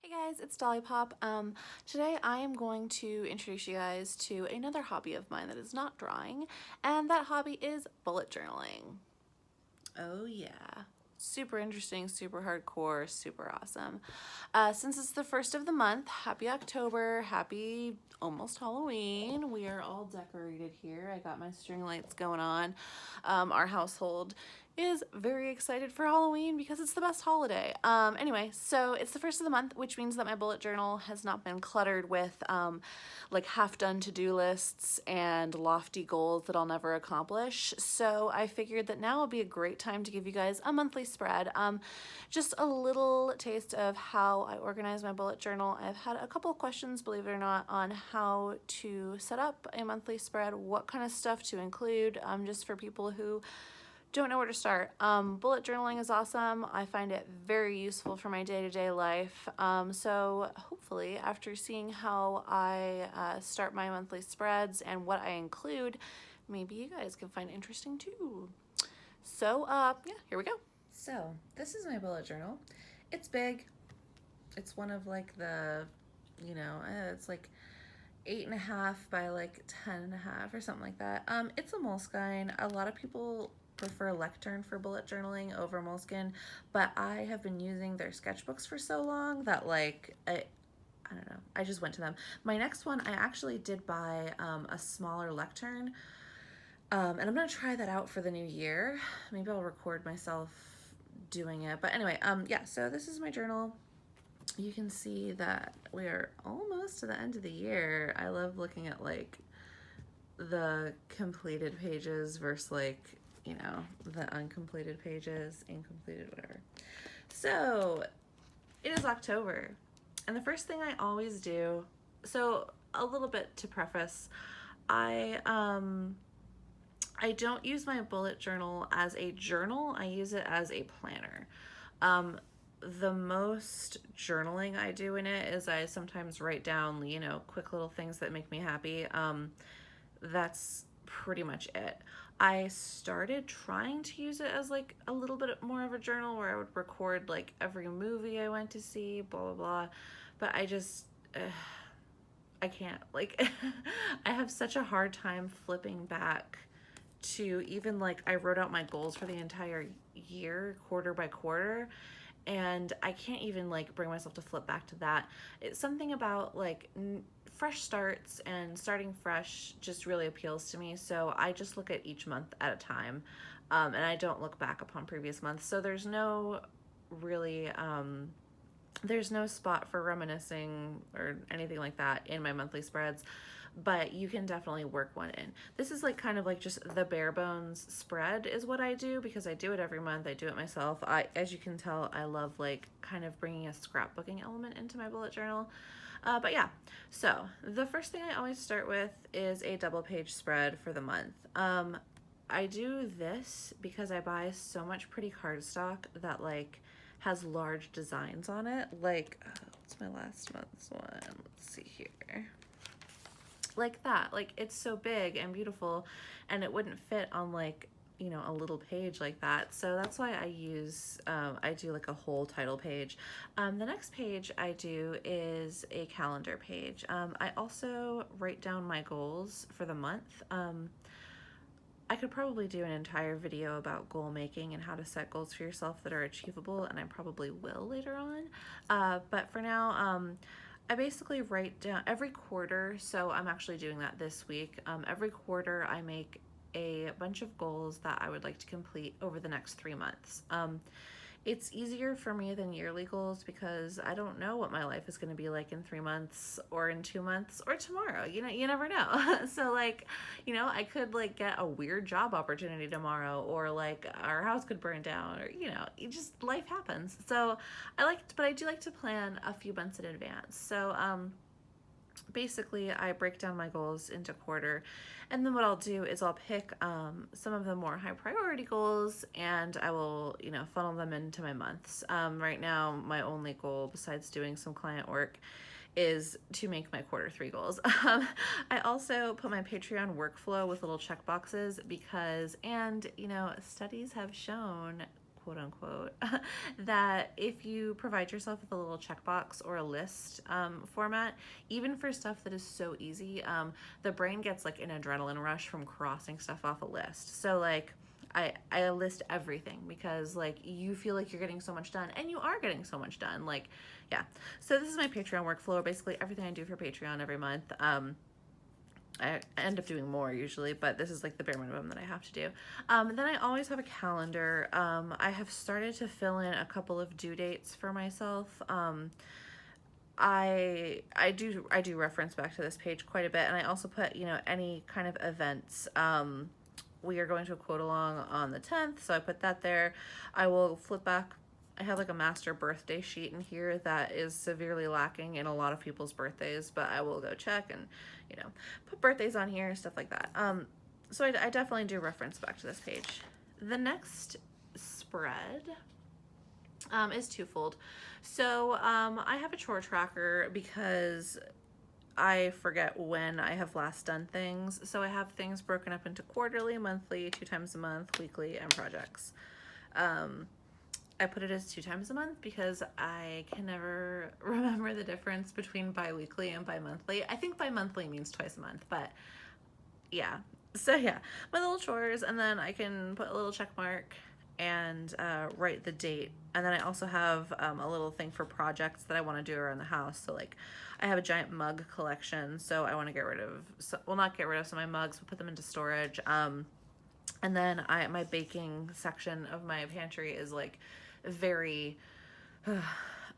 Hey guys, it's Dolly Pop. Today I am going to introduce you guys to another hobby of mine that is not drawing, and that hobby is bullet journaling. Oh yeah. Super interesting, super hardcore, super awesome. Since it's the first of the month, happy October, happy almost Halloween. We are all decorated here. I got my string lights going on. Our household is very excited for Halloween because it's the best holiday. Anyway, so it's the first of the month, which means that my bullet journal has not been cluttered with like half-done to-do lists and lofty goals that I'll never accomplish. So I figured that now would be a great time to give you guys a monthly spread. Just a little taste of how I organize my bullet journal. I've had a couple of questions, believe it or not, on how to set up a monthly spread, what kind of stuff to include, just for people who don't know where to start. Bullet journaling is awesome. I find it very useful for my day-to-day life. So hopefully after seeing how I start my monthly spreads and what I include, maybe you guys can find it interesting too. So yeah, here we go. So this is my bullet journal. It's big. It's one of like the, it's like 8.5 by like 10.5 or something like that. It's a Moleskine. A lot of people prefer Lectern for bullet journaling over Moleskine, but I have been using their sketchbooks for so long that like I don't know. I just went to them. My next one, I actually did buy a smaller Lectern, and I'm gonna try that out for the new year. Maybe I'll record myself doing it. But anyway, yeah. So this is my journal. You can see that we are almost to the end of the year. I love looking at like the completed pages versus like, the uncompleted pages, incompleted, whatever. So it is October. And the first thing I always do, so a little bit to preface, I don't use my bullet journal as a journal. I use it as a planner. The most journaling I do in it is I sometimes write down, quick little things that make me happy. That's pretty much it. I started trying to use it as like a little bit more of a journal where I would record like every movie I went to see, blah, blah, blah. But I can't. Like, I have such a hard time flipping back to even like I wrote out my goals for the entire year, quarter by quarter, and I can't even like bring myself to flip back to that. It's something about like fresh starts and starting fresh just really appeals to me. So I just look at each month at a time, and I don't look back upon previous months. So there's no really there's no spot for reminiscing or anything like that in my monthly spreads, but you can definitely work one in. This is like kind of like just the bare bones spread is what I do because I do it every month. I do it myself. As you can tell, I love like kind of bringing a scrapbooking element into my bullet journal. But yeah, so the first thing I always start with is a double page spread for the month. I do this because I buy so much pretty cardstock that like has large designs on it. Like, what's my last month's one? Let's see here. Like that. Like, it's so big and beautiful, and it wouldn't fit on like, a little page like that. So that's why I do like a whole title page. The next page I do is a calendar page. I also write down my goals for the month. I could probably do an entire video about goal making and how to set goals for yourself that are achievable, and I probably will later on. But for now, I basically write down every quarter, so I'm actually doing that this week. Every quarter, I make a bunch of goals that I would like to complete over the next 3 months. It's easier for me than yearly goals because I don't know what my life is going to be like in 3 months or in 2 months or tomorrow. You never know. So like, I could like get a weird job opportunity tomorrow, or like our house could burn down, or it just life happens. So but I do like to plan a few months in advance. So basically I break down my goals into quarter, and then what I'll do is I'll pick some of the more high priority goals, and I will funnel them into my months. Right now my only goal besides doing some client work is to make my quarter 3 goals. I also put my Patreon workflow with little check boxes because, studies have shown quote unquote, that if you provide yourself with a little checkbox or a list format, even for stuff that is so easy, the brain gets like an adrenaline rush from crossing stuff off a list. So like I list everything because like you feel like you're getting so much done, and you are getting so much done. Like, yeah. So this is my Patreon workflow, basically everything I do for Patreon every month. I end up doing more usually, but this is like the bare minimum that I have to do. Then I always have a calendar. I have started to fill in a couple of due dates for myself. I do reference back to this page quite a bit, and I also put, you know, any kind of events. We are going to a quote along on the 10th, so I put that there. I will flip back. I have like a master birthday sheet in here that is severely lacking in a lot of people's birthdays, but I will go check and, you know, put birthdays on here, stuff like that. So I definitely do reference back to this page. The next spread is twofold. So I have a chore tracker because I forget when I have last done things. So I have things broken up into quarterly, monthly, 2 times a month, weekly, and projects. I put it as 2 times a month because I can never remember the difference between bi-weekly and bi-monthly. I think bi-monthly means twice a month, but yeah. So yeah, my little chores, and then I can put a little check mark and write the date. And then I also have a little thing for projects that I want to do around the house. So like I have a giant mug collection, so I want to get rid of, well, not get rid of some of my mugs, but put them into storage. And then my baking section of my pantry is like very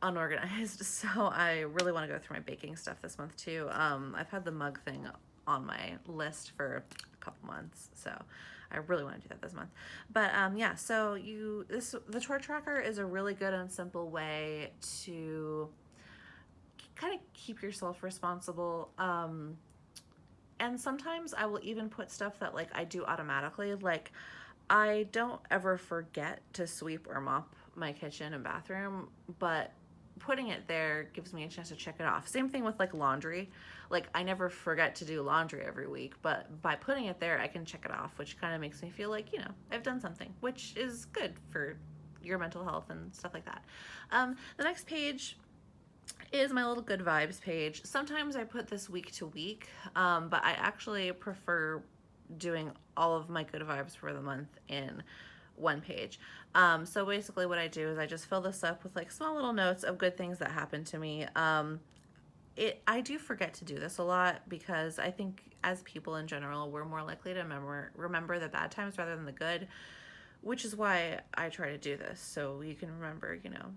unorganized, so I really want to go through my baking stuff this month too. I've had the mug thing on my list for a couple months, so I really want to do that this month. But yeah, so the chore tracker is a really good and simple way to kind of keep yourself responsible. And sometimes I will even put stuff that like I do automatically. Like I don't ever forget to sweep or mop my kitchen and bathroom, but putting it there gives me a chance to check it off. Same thing with like laundry. Like I never forget to do laundry every week, but by putting it there, I can check it off, which kind of makes me feel like, you know, I've done something, which is good for your mental health and stuff like that. The next page is my little good vibes page. Sometimes I put this week to week, but I actually prefer doing all of my good vibes for the month in one page. So basically what I do is I just fill this up with like small little notes of good things that happened to me. I do forget to do this a lot because I think as people in general, we're more likely to remember the bad times rather than the good, which is why I try to do this. So you can remember, you know,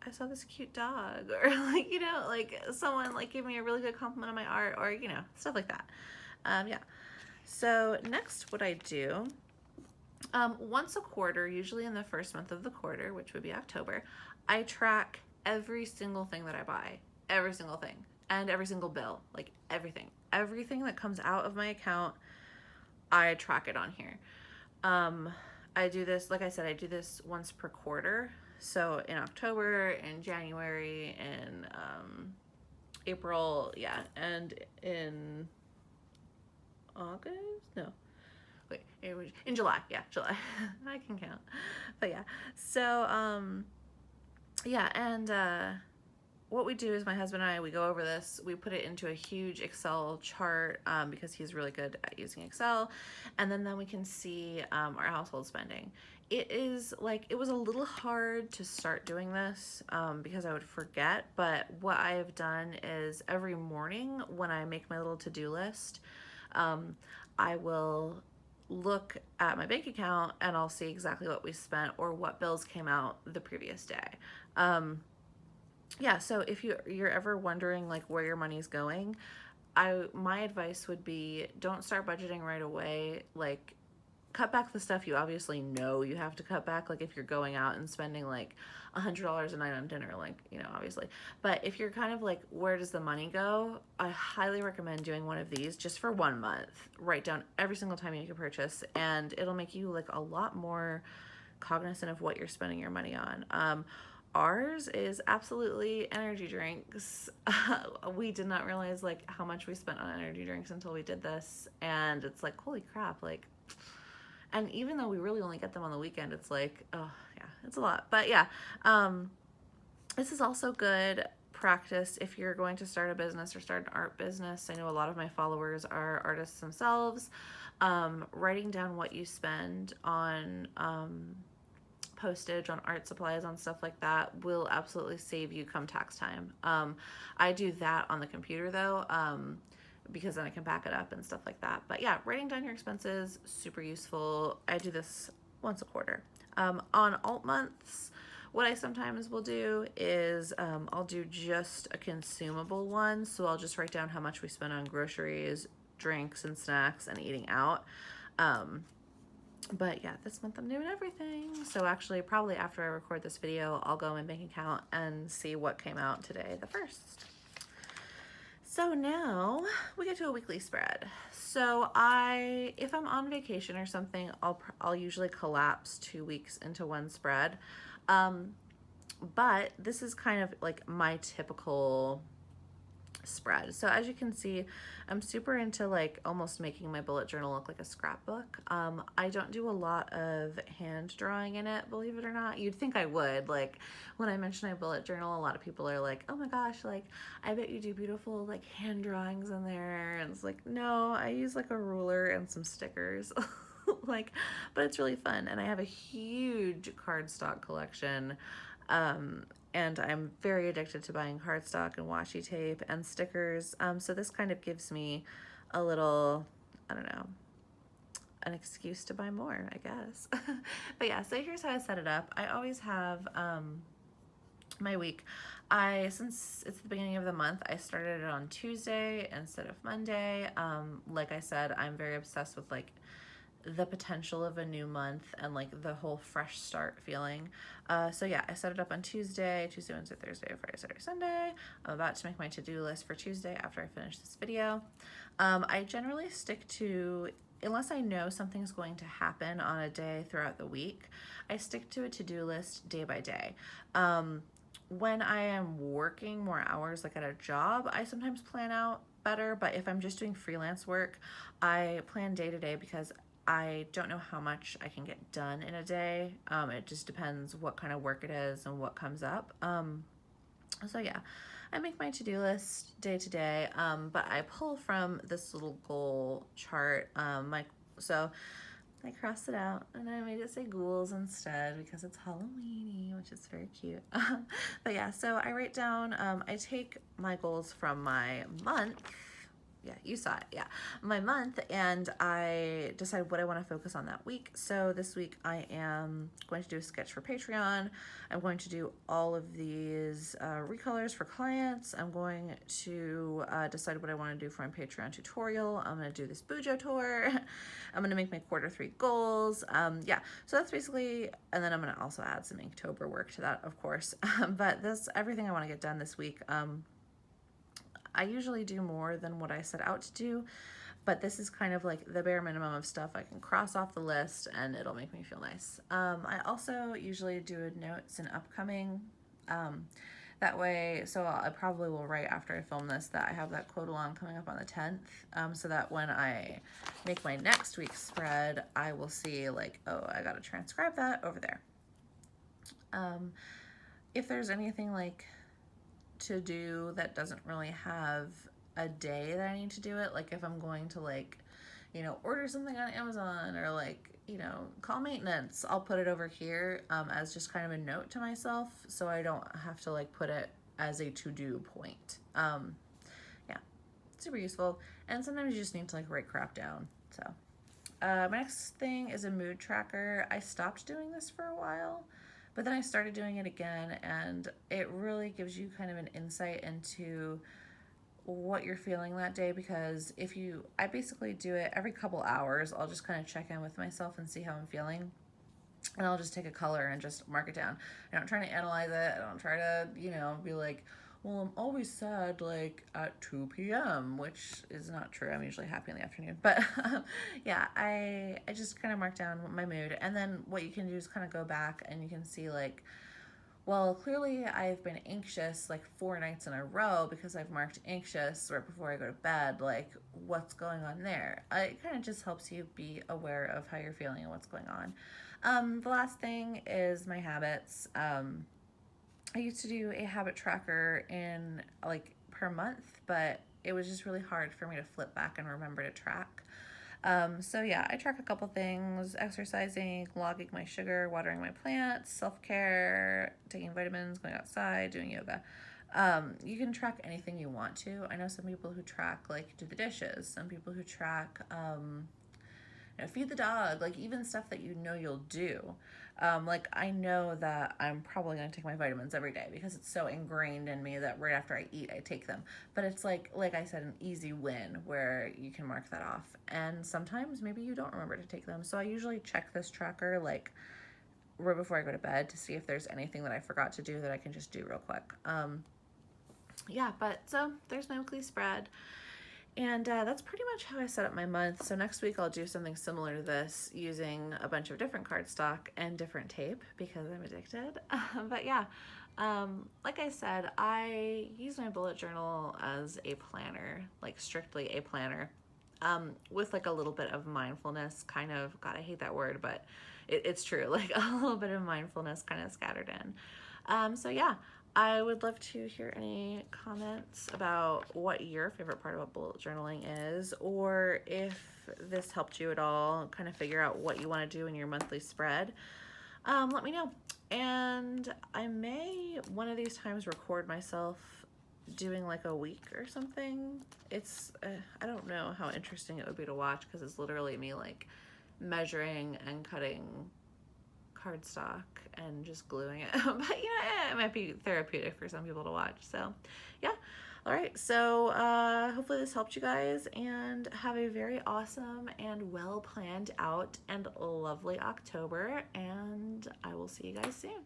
I saw this cute dog, or like, you know, like someone like gave me a really good compliment on my art, or, you know, stuff like that. Yeah. So next what I do, once a quarter, usually in the first month of the quarter, which would be October, I track every single thing that I buy, every single thing, and every single bill, like everything that comes out of my account, I track it on here. I do this, like I said, I do this once per quarter. So in October, in January, in April, yeah, and in August? No. Wait, in July. Yeah, July. I can count. But yeah. So, yeah, and what we do is my husband and I, we go over this, we put it into a huge Excel chart because he's really good at using Excel, and then we can see our household spending. It is like, it was a little hard to start doing this because I would forget, but what I have done is every morning when I make my little to-do list, I will look at my bank account and I'll see exactly what we spent or what bills came out the previous day. Yeah, so if you're ever wondering like where your money's going, my advice would be don't start budgeting right away. Like cut back the stuff you obviously know you have to cut back. Like if you're going out and spending like $100 a night on dinner, like, you know, obviously. But if you're kind of like, where does the money go? I highly recommend doing one of these just for 1 month. Write down every single time you make a purchase, and it'll make you like a lot more cognizant of what you're spending your money on. Ours is absolutely energy drinks. We did not realize like how much we spent on energy drinks until we did this, and it's like, holy crap, like And even though we really only get them on the weekend, it's like, oh yeah, it's a lot. But yeah, this is also good practice if you're going to start a business or start an art business. I know a lot of my followers are artists themselves. Writing down what you spend on postage, on art supplies, on stuff like that will absolutely save you come tax time. I do that on the computer though, because then I can back it up and stuff like that. But yeah, writing down your expenses, super useful. I do this once a quarter. On alt months, what I sometimes will do is I'll do just a consumable one. So I'll just write down how much we spend on groceries, drinks and snacks, and eating out. But yeah, this month I'm doing everything. So actually, probably after I record this video, I'll go in my bank account and see what came out today, the 1st. So now we get to a weekly spread. So if I'm on vacation or something, I'll usually collapse 2 weeks into one spread. But this is kind of like my typical spread. So as you can see, I'm super into like almost making my bullet journal look like a scrapbook. I don't do a lot of hand drawing in it, believe it or not. You'd think I would. Like when I mention my bullet journal, a lot of people are like, oh my gosh, like I bet you do beautiful like hand drawings in there. And it's like, no, I use like a ruler and some stickers. Like, but it's really fun. And I have a huge cardstock collection. And I'm very addicted to buying cardstock and washi tape and stickers. So this kind of gives me a little, I don't know, an excuse to buy more, I guess. But yeah, so here's how I set it up. I always have my week. Since it's the beginning of the month, I started it on Tuesday instead of Monday. Like I said, I'm very obsessed with like the potential of a new month and like the whole fresh start feeling. So yeah, I set it up on Tuesday, Wednesday, Thursday, Friday, Saturday, Sunday. I'm about to make my to-do list for Tuesday after I finish this video. I generally stick to, unless I know something's going to happen on a day throughout the week, I stick to a to-do list day by day. When I am working more hours like at a job, I sometimes plan out better, but if I'm just doing freelance work, I plan day to day because I don't know how much I can get done in a day. It just depends what kind of work it is and what comes up. So yeah, I make my to-do list day to day, but I pull from this little goal chart. So I crossed it out and I made it say ghouls instead because it's Halloween-y, which is very cute. But yeah, so I write down, I take my goals from my month. Yeah, you saw it. Yeah, my month, and I decide what I want to focus on that week. So this week I am going to do a sketch for Patreon. I'm going to do all of these recolors for clients. I'm going to decide what I want to do for my Patreon tutorial. I'm going to do this Bujo tour. I'm going to make my Q3 goals. Yeah, so that's basically, and then I'm going to also add some Inktober work to that, of course. But this, everything I want to get done this week. I usually do more than what I set out to do, but this is kind of like the bare minimum of stuff I can cross off the list and it'll make me feel nice. I also usually do notes in upcoming, that way, so I probably will write after I film this that I have that quote along coming up on the 10th, so that when I make my next week's spread, I will see like, oh, I gotta transcribe that over there. If there's anything like to do that doesn't really have a day that I need to do it, like if I'm going to like, you know, order something on Amazon or like, you know, call maintenance, I'll put it over here as just kind of a note to myself so I don't have to like put it as a to-do point. Yeah, super useful. And sometimes you just need to like write crap down. So my next thing is a mood tracker. I stopped doing this for a while, but then I started doing it again, and it really gives you kind of an insight into what you're feeling that day, because I basically do it every couple hours. I'll just kind of check in with myself and see how I'm feeling, and I'll just take a color and just mark it down. I don't try to analyze it. I don't try to, you know, be like, well, I'm always sad like at 2 p.m., which is not true. I'm usually happy in the afternoon. But yeah, I just kind of mark down my mood. And then what you can do is kind of go back and you can see like Well, clearly I've been anxious like 4 nights in a row because I've marked anxious right before I go to bed. Like, what's going on there? It kind of just helps you be aware of how you're feeling and what's going on. The last thing is my habits. I used to do a habit tracker in like per month, but it was just really hard for me to flip back and remember to track. So yeah, I track a couple things: exercising, logging my sugar, watering my plants, self-care, taking vitamins, going outside, doing yoga. You can track anything you want to. I know some people who track like do the dishes, some people who track feed the dog, like even stuff that you know you'll do. Like I know that I'm probably going to take my vitamins every day because it's so ingrained in me that right after I eat, I take them. But it's like I said, an easy win where you can mark that off. And sometimes maybe you don't remember to take them. So I usually check this tracker like right before I go to bed to see if there's anything that I forgot to do that I can just do real quick. Yeah, but so there's my weekly spread. And that's pretty much how I set up my month. So next week I'll do something similar to this using a bunch of different cardstock and different tape because I'm addicted. But yeah, like I said, I use my bullet journal as a planner, like strictly a planner, with like a little bit of mindfulness kind of, God, I hate that word, but it's true, like a little bit of mindfulness kind of scattered in. So yeah, I would love to hear any comments about what your favorite part about bullet journaling is, or if this helped you at all kind of figure out what you want to do in your monthly spread. Let me know. And I may one of these times record myself doing like a week or something. It's I don't know how interesting it would be to watch because it's literally me like measuring and cutting cardstock and just gluing it. But it might be therapeutic for some people to watch. So yeah. All right. So hopefully this helped you guys, and have a very awesome and well planned out and lovely October, and I will see you guys soon.